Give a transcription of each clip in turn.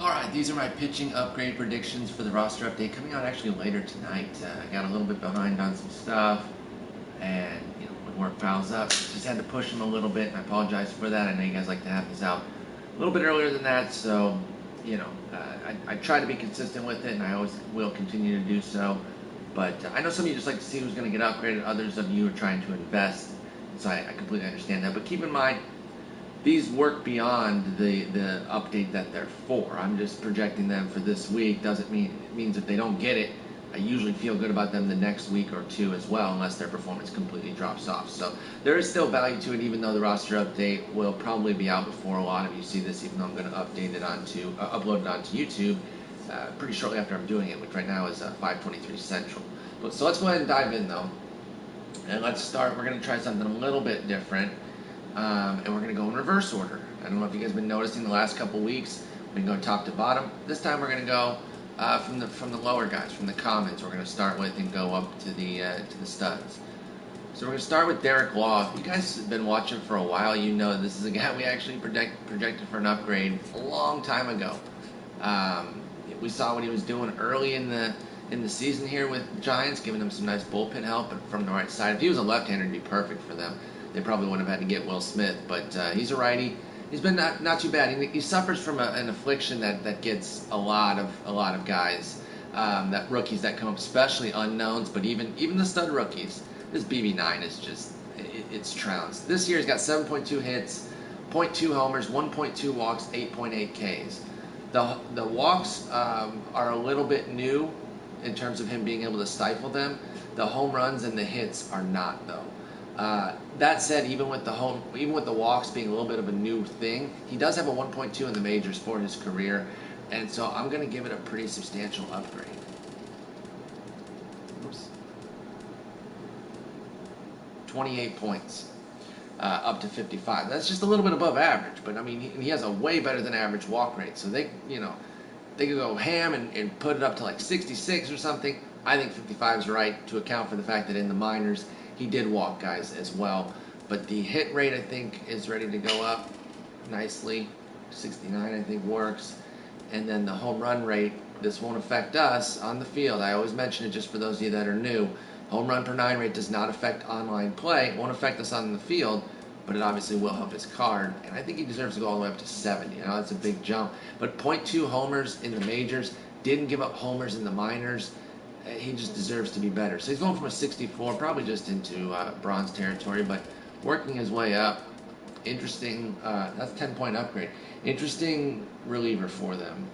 Alright, these are my pitching upgrade predictions for the roster update coming out actually later tonight. I got a little bit behind on some stuff, and when work piles up, just had to push them a little bit, and I apologize for that. I know you guys like to have these out a little bit earlier than that, so I try to be consistent with it, and I always will continue to do so. But I know some of you just like to see who's going to get upgraded. Others of you are trying to invest, so I completely understand that. But keep in mind, these work beyond the update that they're for. I'm just projecting them for this week. Doesn't mean it means if they don't get it, I usually feel good about them the next week or two as well, unless their performance completely drops off. So there is still value to it, even though the roster update will probably be out before a lot of you see this. Even though I'm going to update it upload it onto YouTube pretty shortly after I'm doing it, which right now is 5:23 Central. So let's go ahead and dive in though, and let's start. We're going to try something a little bit different. And we're going to go in reverse order. I don't know if you guys have been noticing the last couple weeks, we've been going top to bottom. This time we're going to go from the lower guys, from the commons. We're going to start with and go up to the studs. So we're going to start with Derek Law. If you guys have been watching for a while, you know this is a guy we actually projected for an upgrade a long time ago. We saw what he was doing early in the season here with the Giants, giving them some nice bullpen help from the right side. If he was a left-hander, it'd be perfect for them. They probably wouldn't have had to get Will Smith, but he's a righty. He's been not too bad. He suffers from an affliction that gets a lot of guys, that rookies that come up, especially unknowns, but even the stud rookies. This BB9 is just it's trounced. This year he's got 7.2 hits, zero point 0.2 homers, 1.2 walks, 8.8 Ks. The walks are a little bit new in terms of him being able to stifle them. The home runs and the hits are not though. That said, even with the walks being a little bit of a new thing, he does have a 1.2 in the majors for his career, and so I'm going to give it a pretty substantial upgrade. Oops. 28 points, up to 55. That's just a little bit above average, but I mean he has a way better than average walk rate, so they could go ham and put it up to like 66 or something. I think 55 is right to account for the fact that in the minors he did walk guys as well. But the hit rate, I think, is ready to go up nicely. 69, I think, works. And then the home run rate, this won't affect us on the field. I always mention it just for those of you that are new. Home run per 9 rate does not affect online play. It won't affect us on the field, but it obviously will help his card. And I think he deserves to go all the way up to 70. I know that's a big jump. But 0.2 homers in the majors, didn't give up homers in the minors. He just deserves to be better. So he's going from a 64, probably just into bronze territory, but working his way up. Interesting. That's a 10-point upgrade. Interesting reliever for them.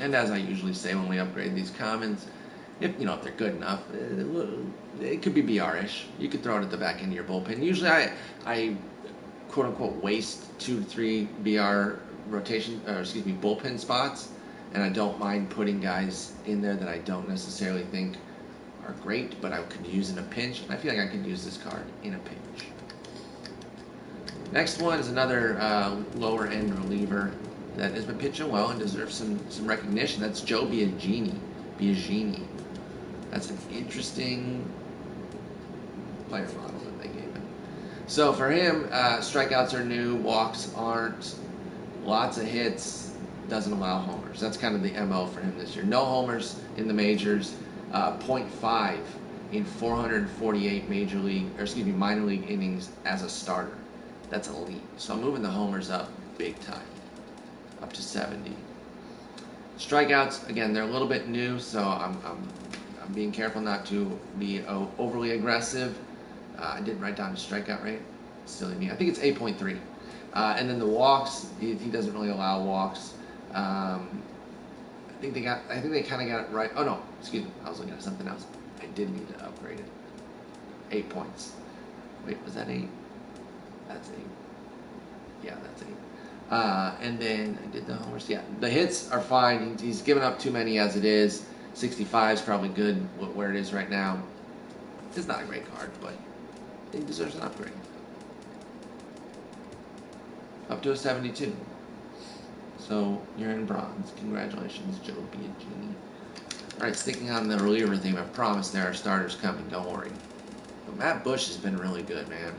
And as I usually say when we upgrade these commons, if they're good enough, it could be BR-ish. You could throw it at the back end of your bullpen. Usually I quote unquote waste 2 to 3 BR bullpen spots, and I don't mind putting guys in there that I don't necessarily think are great, but I could use in a pinch. I feel like I could use this card in a pinch. Next one is another lower end reliever that has been pitching well and deserves some recognition. That's Joe Biagini. That's an interesting player model that they gave him. So for him, strikeouts are new, walks aren't, lots of hits, doesn't allow homers. That's kind of the MO for him this year. No homers in the majors, 0.5 in 448 minor league innings as a starter. That's elite. So I'm moving the homers up big time, up to 70. Strikeouts, again, they're a little bit new, so I'm being careful not to be overly aggressive. I didn't write down his strikeout rate. Silly me. I think it's 8.3. And then the walks, he doesn't really allow walks. I think they kind of got it right. Oh no, excuse me. I was looking at something else. I did need to upgrade it. 8 points. Wait, was that 8? That's 8. Yeah, that's 8. And then I did the homers. Yeah, the hits are fine. He's given up too many as it is. 65 is probably good where it is right now. It's not a great card, but he deserves an upgrade. Up to a 72. So you're in bronze. Congratulations, Joe Biagini. Alright, sticking on the reliever theme, I promise there are starters coming, don't worry. But Matt Bush has been really good, man.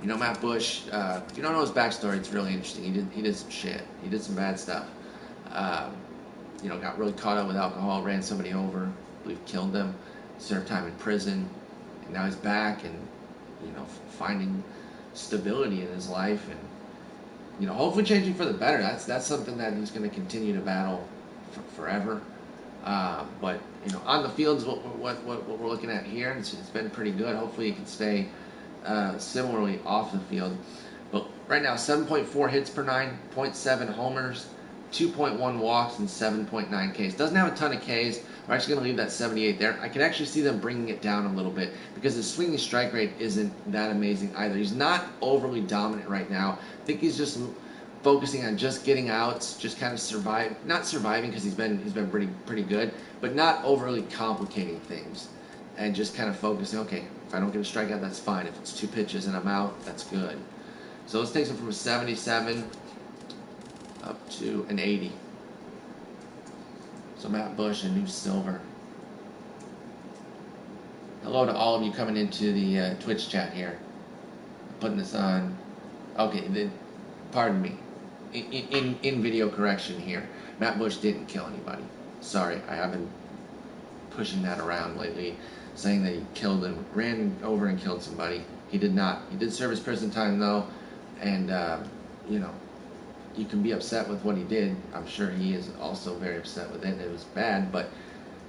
You know, Matt Bush, if you don't know his backstory, it's really interesting. He did some shit. He did some bad stuff. Um, you know, got really caught up with alcohol, ran somebody over, I believe killed them, served time in prison, and now he's back and, you know, finding stability in his life and, you know, hopefully changing for the better. That's something that he's going to continue to battle forever. But you know, on the field is what we're looking at here. It's been pretty good. Hopefully, he can stay similarly off the field. But right now, 7.4 hits per 9, zero point 0.7 homers, 2.1 walks, and 7.9 Ks. Doesn't have a ton of Ks. We're actually going to leave that 78 there. I can actually see them bringing it down a little bit because his swinging strike rate isn't that amazing either. He's not overly dominant right now. I think he's just focusing on just getting outs, just kind of not surviving because he's been pretty good, but not overly complicating things, and just kind of focusing. Okay, if I don't get a strikeout, that's fine. If it's 2 pitches and I'm out, that's good. So let's take him from a 77 up to an 80. So Matt Bush and New Silver. Hello to all of you coming into the Twitch chat here. Putting this on. Okay, pardon me. In video correction here. Matt Bush didn't kill anybody. Sorry, I have been pushing that around lately, saying that he killed and ran over and killed somebody. He did not. He did serve his prison time though, and you know, you can be upset with what he did. I'm sure he is also very upset with it. It was bad, but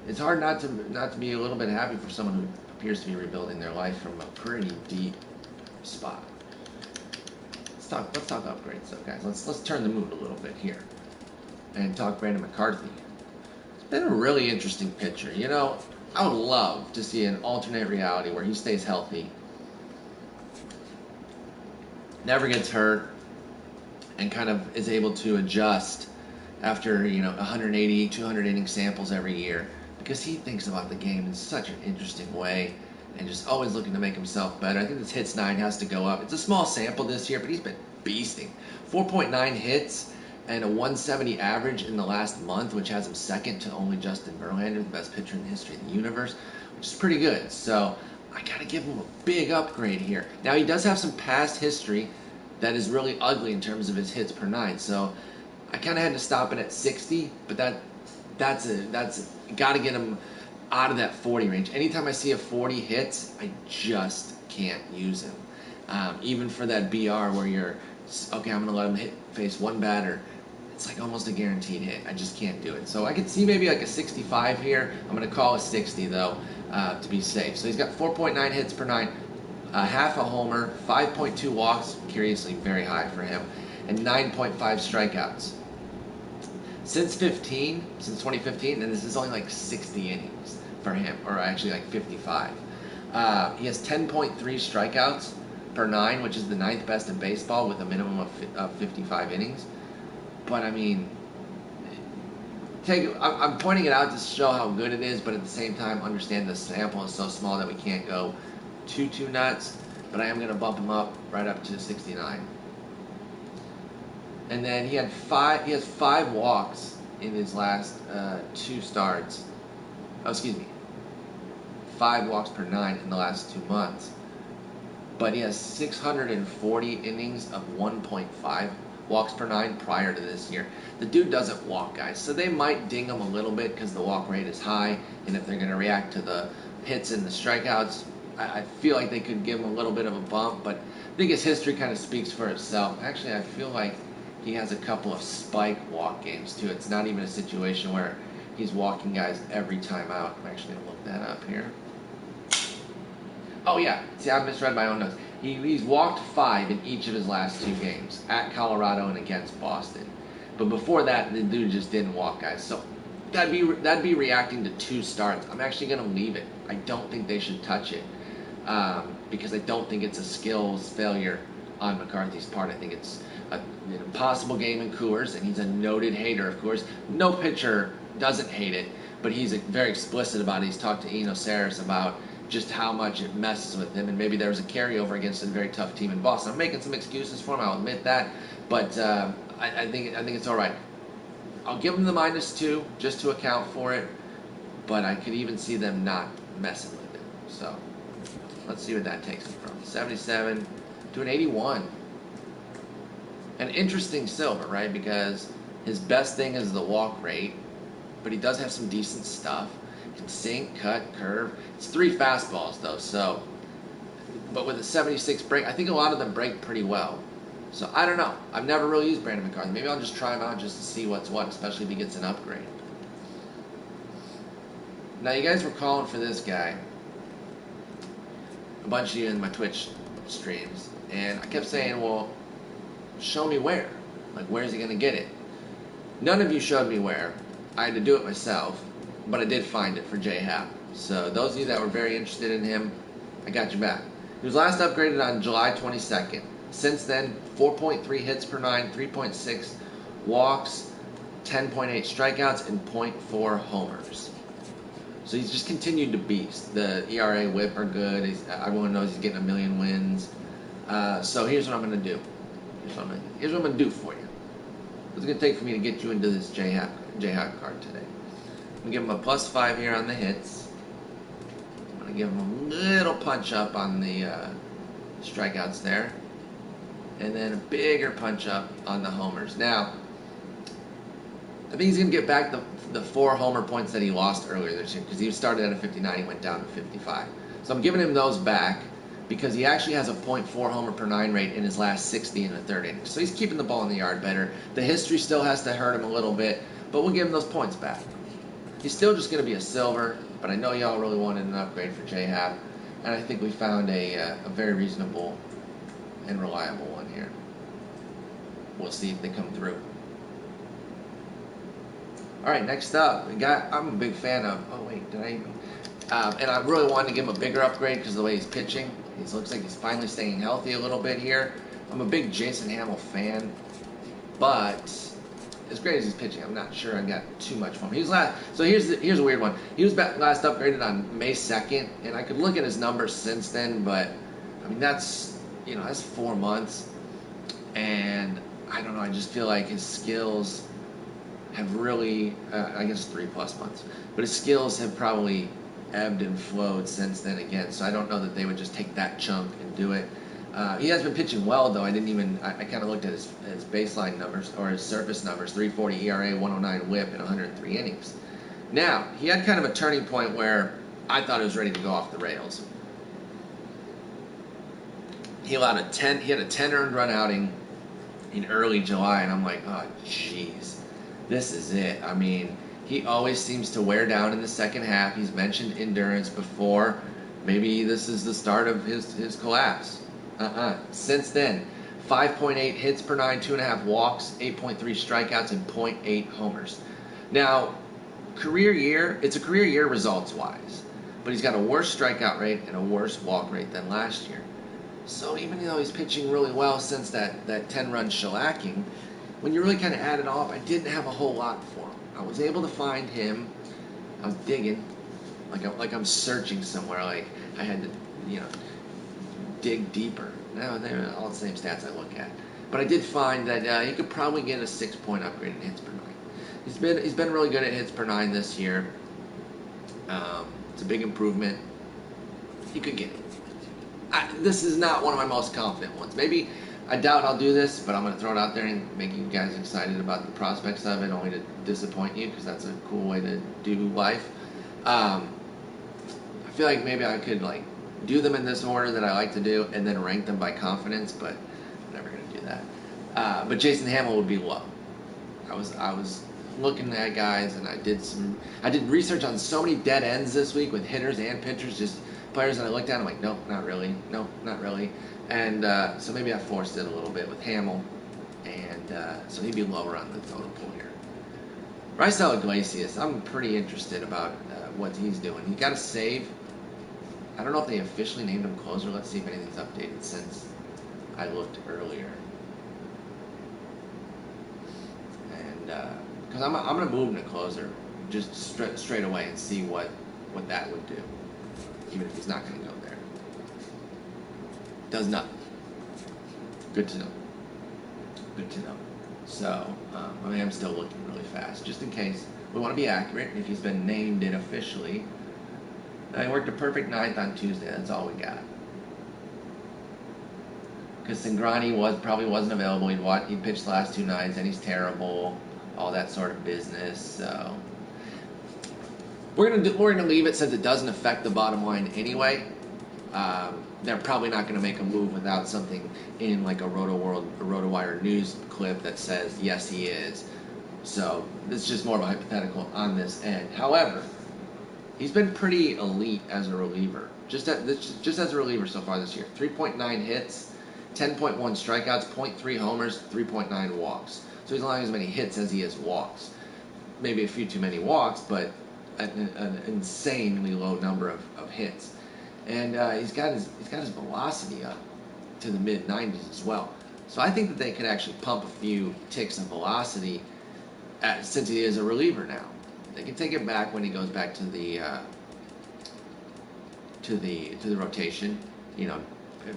it's hard not to be a little bit happy for someone who appears to be rebuilding their life from a pretty deep spot. Let's talk upgrades though, guys. Let's turn the mood a little bit here and talk Brandon McCarthy. It's been a really interesting pitcher. You know, I would love to see an alternate reality where he stays healthy, never gets hurt, and kind of is able to adjust after, you know, 180, 200 inning samples every year, because he thinks about the game in such an interesting way and just always looking to make himself better. I think this hits 9 has to go up. It's a small sample this year, but he's been beasting. 4.9 hits and a 170 average in the last month, which has him second to only Justin Verlander, the best pitcher in the history of the universe, which is pretty good. So I got to give him a big upgrade here. Now, he does have some past history that is really ugly in terms of his hits per 9. So I kind of had to stop it at 60, but that's got to get him out of that 40 range. Anytime I see a 40 hits, I just can't use him. Even for that BR where you're, okay, I'm going to let him face one batter, it's like almost a guaranteed hit. I just can't do it. So I could see maybe like a 65 here. I'm going to call a 60 though, to be safe. So he's got 4.9 hits per 9, half a homer, 5.2 walks, curiously very high for him, and 9.5 strikeouts. Since 2015, and this is only like 60 innings for him, or actually like 55. He has 10.3 strikeouts per 9, which is the 9th best in baseball with a minimum of 55 innings. But I mean, I'm pointing it out to show how good it is, but at the same time, understand the sample is so small that we can't go too nuts. But I am going to bump him up right up to 69. And then he has 5 walks in his last 2 starts. Oh, excuse me. 5 walks per 9 in the last 2 months. But he has 640 innings of 1.5 walks per 9 prior to this year. The dude doesn't walk, guys. So they might ding him a little bit because the walk rate is high. And if they're going to react to the hits and the strikeouts, I feel like they could give him a little bit of a bump. But I think his history kind of speaks for itself. Actually, I feel like he has a couple of spike walk games too. It's not even a situation where he's walking guys every time out. I'm actually going to look that up here. Oh yeah, see, I misread my own notes. He's walked 5 in each of his last 2 games, at Colorado and against Boston. But before that, the dude just didn't walk guys. So that'd be reacting to 2 starts. I'm actually going to leave it. I don't think they should touch it, because I don't think it's a skills failure on McCarthy's part. I think it's an impossible game in Coors, and he's a noted hater, of course. No pitcher doesn't hate it, but he's very explicit about it. He's talked to Eno Sarris about just how much it messes with him, and maybe there was a carryover against a very tough team in Boston. I'm making some excuses for him, I'll admit that, but I think it's all right. I'll give him the -2 just to account for it, but I could even see them not messing with it. So let's see what that takes him from 77 to an 81. An interesting silver, right? Because his best thing is the walk rate, but he does have some decent stuff. He can sink, cut, curve. It's 3 fastballs though, so. But with a 76 break, I think a lot of them break pretty well. So I don't know. I've never really used Brandon McCarthy. Maybe I'll just try him out just to see what's what, especially if he gets an upgrade. Now you guys were calling for this guy. A bunch of you in my Twitch streams, and I kept saying, well, show me where. Like, where's he going to get it? None of you showed me where. I had to do it myself, but I did find it for J-Hap. So those of you that were very interested in him, I got you back. He was last upgraded on July 22nd. Since then, 4.3 hits per 9, 3.6 walks, 10.8 strikeouts, and .4 homers. So he's just continued to beast. The ERA, WHIP are good. Everyone knows he's getting 1 million wins. So here's what I'm going to do. Here's what I'm going to do for you. What's it going to take for me to get you into this J-Hap card today? I'm going to give him a +5 here on the hits. I'm going to give him a little punch up on the strikeouts there. And then a bigger punch up on the homers. Now, I think he's going to get back the 4 homer points that he lost earlier this year, because he started at a 59, he went down to 55. So I'm giving him those back because he actually has a .4 homer per 9 rate in his last 60 in the 3rd inning. So he's keeping the ball in the yard better. The history still has to hurt him a little bit, but we'll give him those points back. He's still just going to be a silver, but I know y'all really wanted an upgrade for J-Hap, and I think we found a very reasonable and reliable one here. We'll see if they come through. All right, next up, I'm a big fan of. Oh wait, did I even? And I really wanted to give him a bigger upgrade because of the way he's pitching. He looks like he's finally staying healthy a little bit here. I'm a big Jason Hamill fan, but as great as he's pitching, I'm not sure I got too much for him. He was last. So here's a weird one. He was last upgraded on May 2nd, and I could look at his numbers since then, but I mean that's 4 months, and I don't know. I just feel like his skills have really, I guess 3+ months, but his skills have probably ebbed and flowed since then again. So I don't know that they would just take that chunk and do it. He has been pitching well though. I kind of looked at his baseline numbers or his surface numbers: 3.40 ERA, 109 WHIP, and 103 innings. Now he had kind of a turning point where I thought he was ready to go off the rails. He had a 10 earned run outing in early July, and I'm like, oh jeez. This is it. I mean, he always seems to wear down in the second half. He's mentioned endurance before. Maybe this is the start of his collapse. Since then, 5.8 hits per 9, 2.5 walks, 8.3 strikeouts, and .8 homers. Now, it's a career year results-wise, but he's got a worse strikeout rate and a worse walk rate than last year. So even though he's pitching really well since that 10-run shellacking, when you really kind of add it all up, I didn't have a whole lot for him. I was able to find him. I was digging, like I'm searching somewhere. Like I had to, dig deeper. No, they're all the same stats I look at. But I did find that he could probably get a 6-point upgrade in hits per 9. He's been really good at hits per 9 this year. It's a big improvement. He could get it. This is not one of my most confident ones. Maybe. I doubt I'll do this, but I'm going to throw it out there and make you guys excited about the prospects of it, only to disappoint you, because that's a cool way to do life. I feel like maybe I could do them in this order that I like to do, and then rank them by confidence, but I'm never going to do that. But Jason Hamill would be low. I was looking at guys, and I did research on so many dead ends this week with hitters and pitchers, just players that I looked at. I'm like, nope, not really. Nope, not really. And so maybe I forced it a little bit with Hamill, and so he'd be lower on the total pool here. Raisel Iglesias, I'm pretty interested about what he's doing. He got a save. I don't know if they officially named him closer. Let's see if anything's updated since I looked earlier. And because I'm going to move him to closer just straight away and see what that would do, even if he's not going to go there. Does nothing. Good to know. Good to know. So, I am still looking really fast, just in case. We want to be accurate. If he's been named it officially, he worked a perfect 9th on Tuesday. That's all we got. because Cingrani probably wasn't available. He pitched the last 2 nights and he's terrible, all that sort of business. So we're gonna leave it since it doesn't affect the bottom line anyway. They're probably not going to make a move without something in like a RotoWire news clip that says yes he is. So it's just more of a hypothetical on this end. However, he's been pretty elite as a reliever. Just as a reliever so far this year. 3.9 hits, 10.1 strikeouts, 0.3 homers, 3.9 walks. So he's allowing as many hits as he is walks. Maybe a few too many walks, but an insanely low number of hits. And he's got his velocity up to the mid 90s as well. So I think that they could actually pump a few ticks of velocity since he is a reliever now. They can take it back when he goes back to the rotation,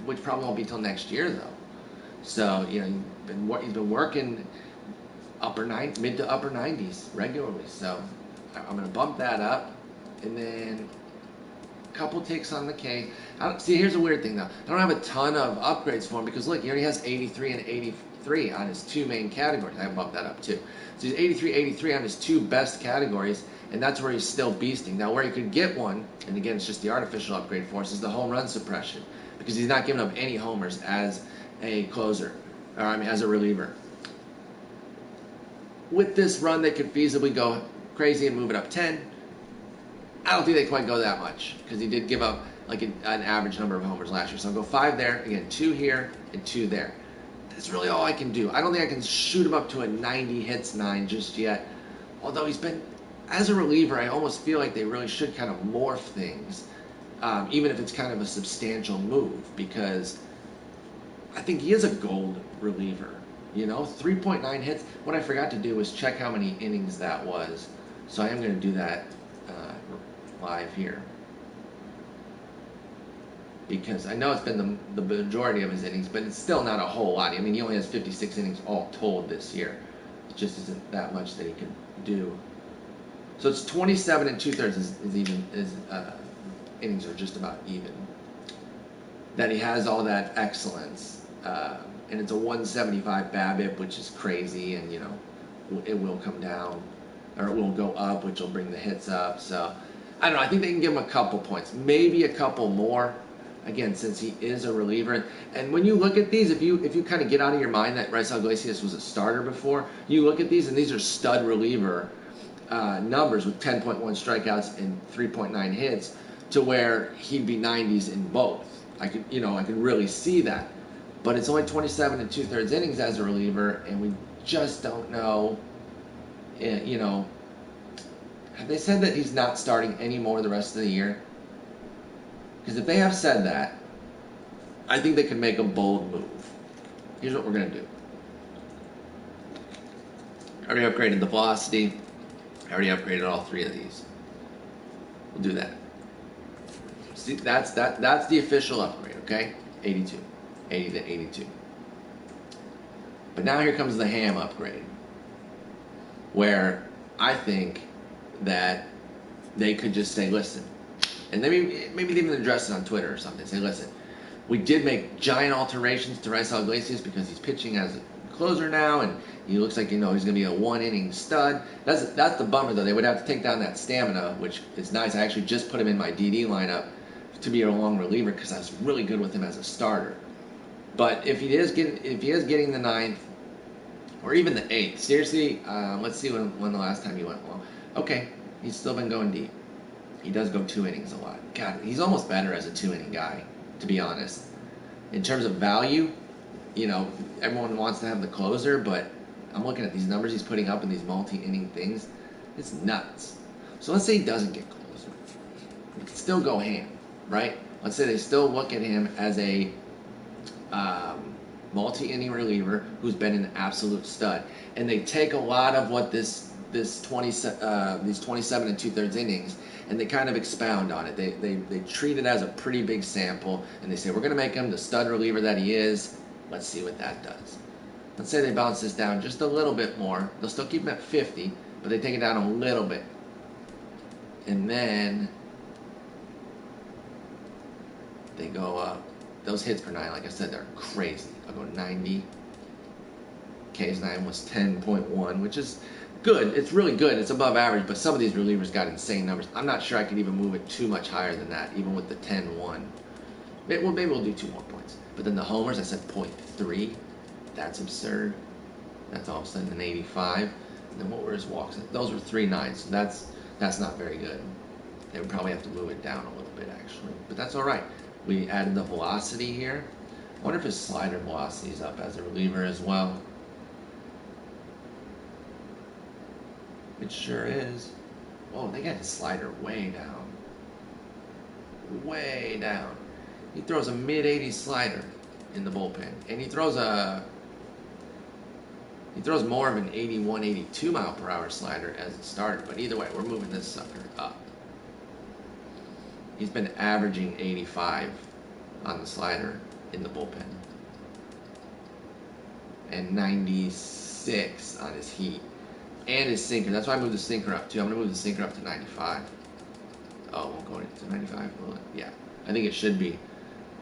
which probably won't be till next year though. So he's been working mid to upper 90s regularly. So I'm going to bump that up, and then couple ticks on the K. Here's a weird thing though. I don't have a ton of upgrades for him because look, he already has 83 and 83 on his 2 main categories. I bumped that up too. So he's 83 on his 2 best categories, and that's where he's still beasting. Now where he could get one, and again it's just the artificial upgrade for us, is the home run suppression, because he's not giving up any homers as a closer, as a reliever. With this run, they could feasibly go crazy and move it up 10. I don't think they quite go that much because he did give up like an average number of homers last year. So I'll go 5 there, again 2 here and 2 there. That's really all I can do. I don't think I can shoot him up to a 90 hits 9 just yet. Although he's been, as a reliever, I almost feel like they really should kind of morph things, even if it's kind of a substantial move, because I think he is a gold reliever. 3.9 hits. What I forgot to do was check how many innings that was. So I am going to do that live here, because I know it's been the majority of his innings, but it's still not a whole lot. I mean, he only has 56 innings all told this year. It just isn't that much that he can do. So it's 27 and 2/3 innings are just about even. That he has all that excellence, and it's a 175 BABIP, which is crazy, and it will come down, or it will go up, which will bring the hits up. So I don't know. I think they can give him a couple points, maybe a couple more. Again, since he is a reliever, and when you look at these, if you kind of get out of your mind that Raisel Iglesias was a starter before, you look at these, and these are stud reliever numbers with 10.1 strikeouts and 3.9 hits, to where he'd be 90s in both. I could really see that, but it's only 27 and 2/3 innings as a reliever, and we just don't know. Have they said that he's not starting anymore the rest of the year? Because if they have said that, I think they can make a bold move. Here's what we're going to do. I already upgraded the velocity. I already upgraded all 3 of these. We'll do that. See, that's the official upgrade, okay? 82. 80 to 82. But now here comes the ham upgrade, where I think that they could just say, listen, and maybe they even address it on Twitter or something. Say, listen, we did make giant alterations to Raisel Iglesias because he's pitching as a closer now, and he looks like he's going to be a 1-inning stud. That's the bummer though. They would have to take down that stamina, which is nice. I actually just put him in my DD lineup to be a long reliever because I was really good with him as a starter. But if he is getting the 9th or even the 8th, seriously, let's see when the last time he went long. Okay, he's still been going deep. He does go 2 innings a lot. God, he's almost better as a 2-inning guy, to be honest. In terms of value, everyone wants to have the closer, but I'm looking at these numbers he's putting up in these multi-inning things. It's nuts. So let's say he doesn't get closer. He can still go ham, right? Let's say they still look at him as a multi-inning reliever who's been an absolute stud, and they take a lot of what these 27 and 2/3 innings, and they kind of expound on it. They treat it as a pretty big sample, and they say, we're going to make him the stud reliever that he is. Let's see what that does. Let's say they bounce this down just a little bit more. They'll still keep him at 50, but they take it down a little bit. And then they go up those hits per 9, like I said, they're crazy. I'll go 90. K's 9 was 10.1, which is good. It's really good. It's above average, but some of these relievers got insane numbers. I'm not sure I could even move it too much higher than that, even with the 10.1. Maybe we'll do 2 more points. But then the homers, I said 0.3. That's absurd. That's all of a sudden an 85. And then what were his walks? Those were 3.9, so that's not very good. They would probably have to move it down a little bit, actually. But that's all right. We added the velocity here. I wonder if his slider velocity is up as a reliever as well. It sure is. Oh, they got his slider way down. Way down. He throws a mid-80s slider in the bullpen. And he throws more of an 81, 82 mile per hour slider as it started. But either way, we're moving this sucker up. He's been averaging 85 on the slider in the bullpen. And 96 on his heat. And his sinker. That's why I moved the sinker up too. I'm going to move the sinker up to 95. Oh, it won't go to 95, will it? Yeah. I think it should be.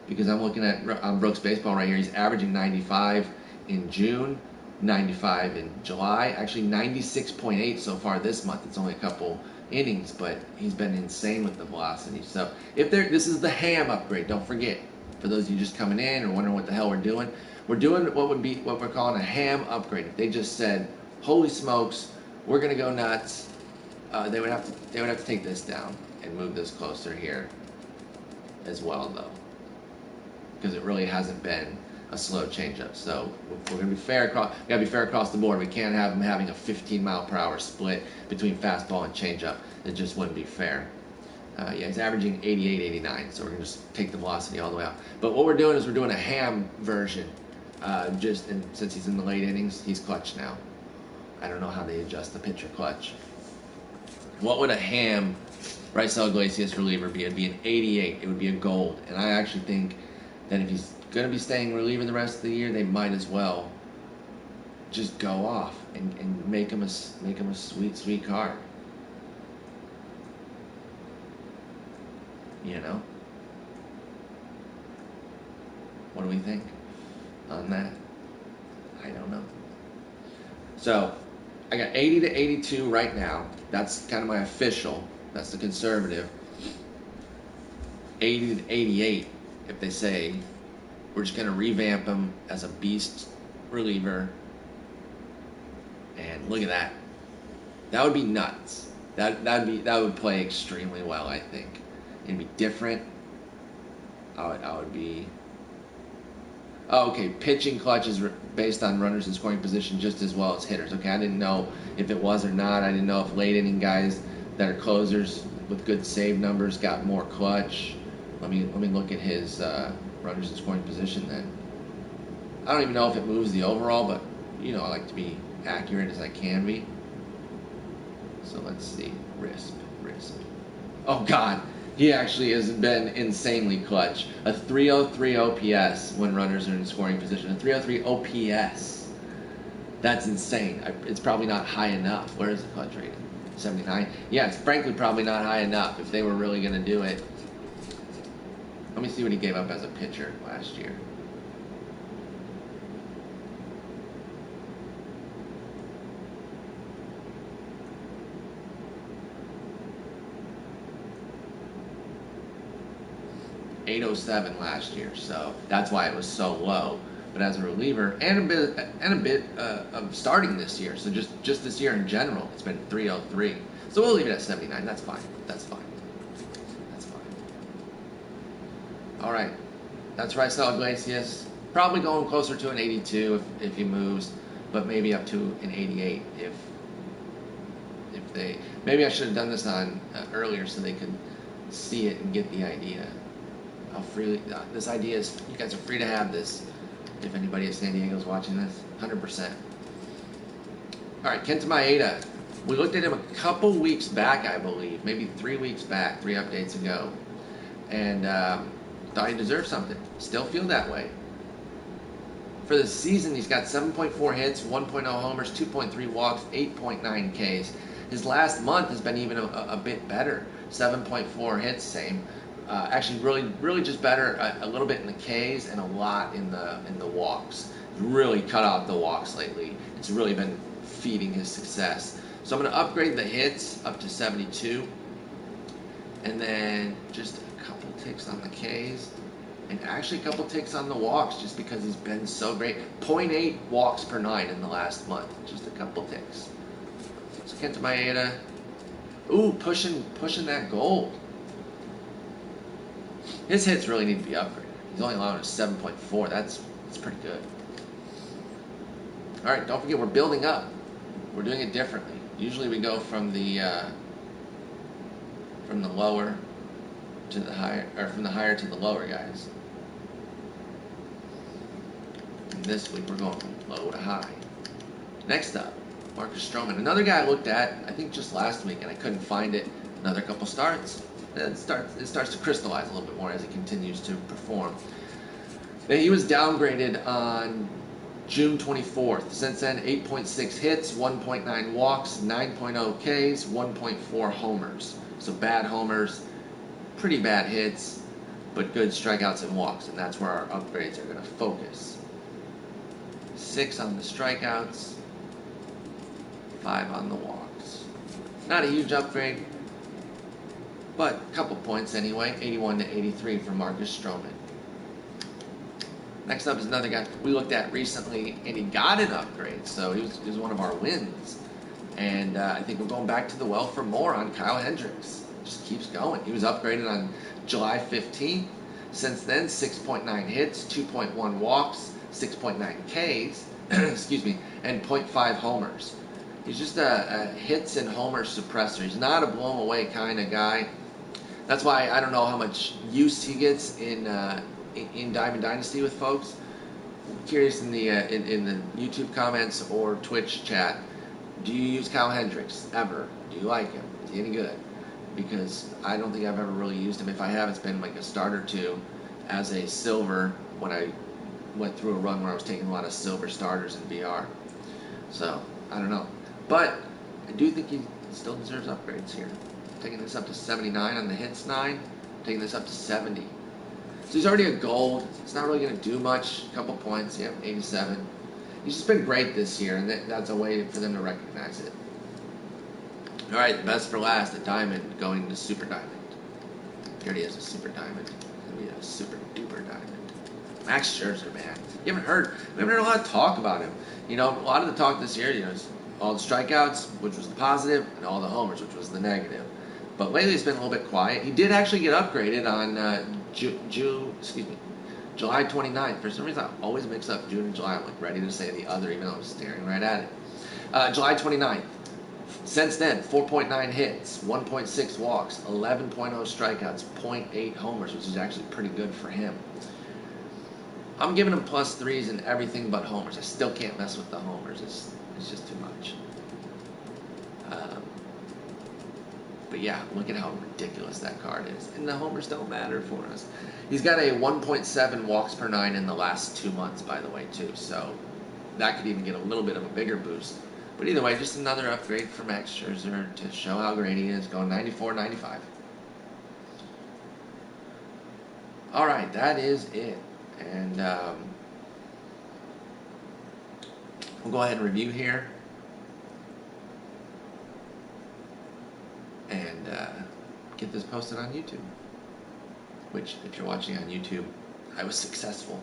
Because I'm looking at Brooks Baseball right here. He's averaging 95 in June, 95 in July. Actually, 96.8 so far this month. It's only a couple innings, but he's been insane with the velocity. So this is the ham upgrade. Don't forget. For those of you just coming in or wondering what the hell we're doing what we're calling a ham upgrade. If they just said, "Holy smokes, we're gonna go nuts," they would have to take this down and move this closer here as well, though, because it really hasn't been a slow changeup. So we're gonna be fair across. We gotta be fair across the board. We can't have them having a 15 mile per hour split between fastball and changeup. It just wouldn't be fair. Yeah, he's averaging 88, 89, so we're going to just take the velocity all the way out. But what we're doing is we're doing a ham version. Since he's in the late innings, he's clutch now. I don't know how they adjust the pitcher clutch. What would a ham Raisel Iglesias reliever be? It'd be an 88. It would be a gold. And I actually think that if he's going to be staying reliever the rest of the year, they might as well just go off and make him a sweet, sweet card. You know? What do we think on that? I don't know. So, I got 80 to 82 right now. That's kind of my official. That's the conservative. 80 to 88, if they say we're just going to revamp him as a beast reliever. And look at that. That would be nuts. That would play extremely well, I think. It'd be different. I would be. Oh, okay. Pitching clutch is based on runners in scoring position just as well as hitters. Okay, I didn't know if it was or not. I didn't know if late inning guys that are closers with good save numbers got more clutch. Let me look at his runners in scoring position then. I don't even know if it moves the overall, but I like to be accurate as I can be. So let's see. Risp. Oh God. He actually has been insanely clutch. A 303 OPS when runners are in scoring position. A 303 OPS. That's insane. It's probably not high enough. Where is the clutch rating? 79? Yeah, it's frankly probably not high enough if they were really going to do it. Let me see what he gave up as a pitcher last year. .807 last year, so that's why it was so low. But as a reliever and a bit of starting this year, so just this year in general, it's been 303. So we'll leave it at 79. That's fine. All right, that's Raisel Iglesias. Probably going closer to an 82 if he moves, but maybe up to an 88 if they. Maybe I should have done this on earlier so they could see it and get the idea. How freely this idea is. You guys are free to have this. If anybody at San Diego is watching this, 100%. All right, Kenta Maeda. We looked at him a couple weeks back, I believe, maybe 3 weeks back, 3 updates ago, and thought he deserved something. Still feel that way. For the season, he's got 7.4 hits, 1.0 homers, 2.3 walks, 8.9 Ks. His last month has been even a bit better. 7.4 hits, same. Actually, really just better a little bit in the Ks and a lot in the walks. Really cut out the walks lately. It's really been feeding his success. So I'm going to upgrade the hits up to 72, and then just a couple ticks on the Ks, and actually a couple ticks on the walks, just because he's been so great. 0.8 walks per 9 in the last month. Just a couple ticks. So Kenta Maeda, ooh, pushing that gold. His hits really need to be upgraded. He's only allowing a 7.4. That's pretty good. All right, don't forget we're building up. We're doing it differently. Usually we go from the lower to the higher, or from the higher to the lower, guys. And this week we're going from low to high. Next up, Marcus Stroman. Another guy I looked at, I think just last week, and I couldn't find it. Another couple starts. It starts to crystallize a little bit more as he continues to perform. Now, he was downgraded on June 24th. Since then, 8.6 hits, 1.9 walks, 9.0 Ks, 1.4 homers. So bad homers, pretty bad hits, but good strikeouts and walks, and that's where our upgrades are going to focus. 6 on the strikeouts, 5 on the walks. Not a huge upgrade, but a couple points anyway. 81 to 83 for Marcus Stroman. Next up is another guy we looked at recently, and he got an upgrade, so he was one of our wins. And I think we're going back to the well for more on Kyle Hendricks. Just keeps going. He was upgraded on July 15th. Since then, 6.9 hits, 2.1 walks, 6.9 Ks, excuse me, and 0.5 homers. He's just a hits and homer suppressor. He's not a blow-him-away kind of guy. That's why I don't know how much use he gets in Diamond Dynasty with folks. I'm curious in the YouTube comments or Twitch chat, do you use Kyle Hendricks ever? Do you like him? Is he any good? Because I don't think I've ever really used him. If I have, it's been like a start or two as a silver when I went through a run where I was taking a lot of silver starters in BR. So, I don't know. But I do think he still deserves upgrades here. Taking this up to 79 on the hits 9, taking this up to 70. So he's already a gold. It's not really going to do much. A couple points. Yep, 87. He's just been great this year, and that's a way for them to recognize it. All right, the best for last, a diamond going to super diamond. Here he is, a super diamond. It's going to be a super duper diamond. Max Scherzer, man. We haven't heard a lot of talk about him. You know, a lot of the talk this year, is all the strikeouts, which was the positive, and all the homers, which was the negative. But lately it's been a little bit quiet. He did actually get upgraded on July 29th. For some reason, I always mix up June and July. I'm like ready to say the other, even though I'm staring right at it. July 29th. Since then, 4.9 hits, 1.6 walks, 11.0 strikeouts, 0.8 homers, which is actually pretty good for him. I'm giving him +3s in everything but homers. I still can't mess with the homers. It's just too much. But yeah, look at how ridiculous that card is. And the homers don't matter for us. He's got a 1.7 walks per 9 in the last 2 months, by the way, too. So that could even get a little bit of a bigger boost. But either way, just another upgrade for Max Scherzer to show how great he is, going 94-95. All right, that is it. And we'll go ahead and review here. And get this posted on YouTube. Which, if you're watching on YouTube, I was successful.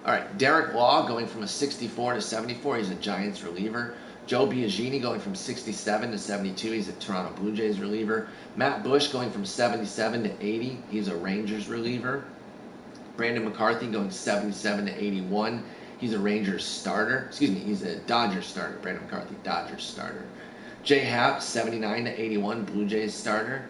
All right, Derek Law going from a 64 to 74. He's a Giants reliever. Joe Biagini going from 67 to 72. He's a Toronto Blue Jays reliever. Matt Bush going from 77 to 80. He's a Rangers reliever. Brandon McCarthy going 77 to 81. He's a Rangers starter. Excuse me, he's a Dodgers starter. Brandon McCarthy, Dodgers starter. Jay Happ, 79 to 81, Blue Jays starter.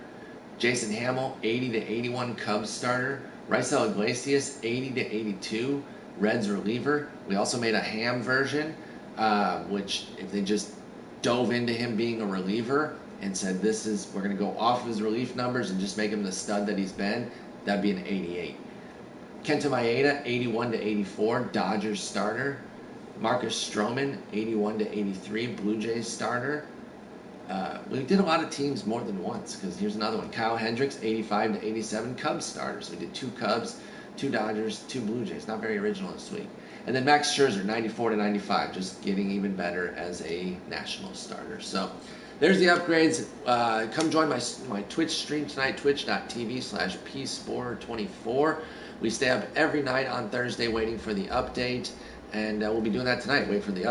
Jason Hamill, 80 to 81, Cubs starter. Raisel Iglesias, 80 to 82, Reds reliever. We also made a Ham version, which if they just dove into him being a reliever and said we're going to go off his relief numbers and just make him the stud that he's been, that'd be an 88. Kenta Maeda, 81 to 84, Dodgers starter. Marcus Stroman, 81 to 83, Blue Jays starter. We did a lot of teams more than once, because here's another one. Kyle Hendricks, 85 to 87 Cubs starters. We did 2 Cubs, 2 Dodgers, 2 Blue Jays. Not very original this week. And then Max Scherzer, 94 to 95, just getting even better as a national starter. So there's the upgrades. Come join my Twitch stream tonight, twitch.tv/pspore24. We stay up every night on Thursday waiting for the update, and we'll be doing that tonight. Wait for the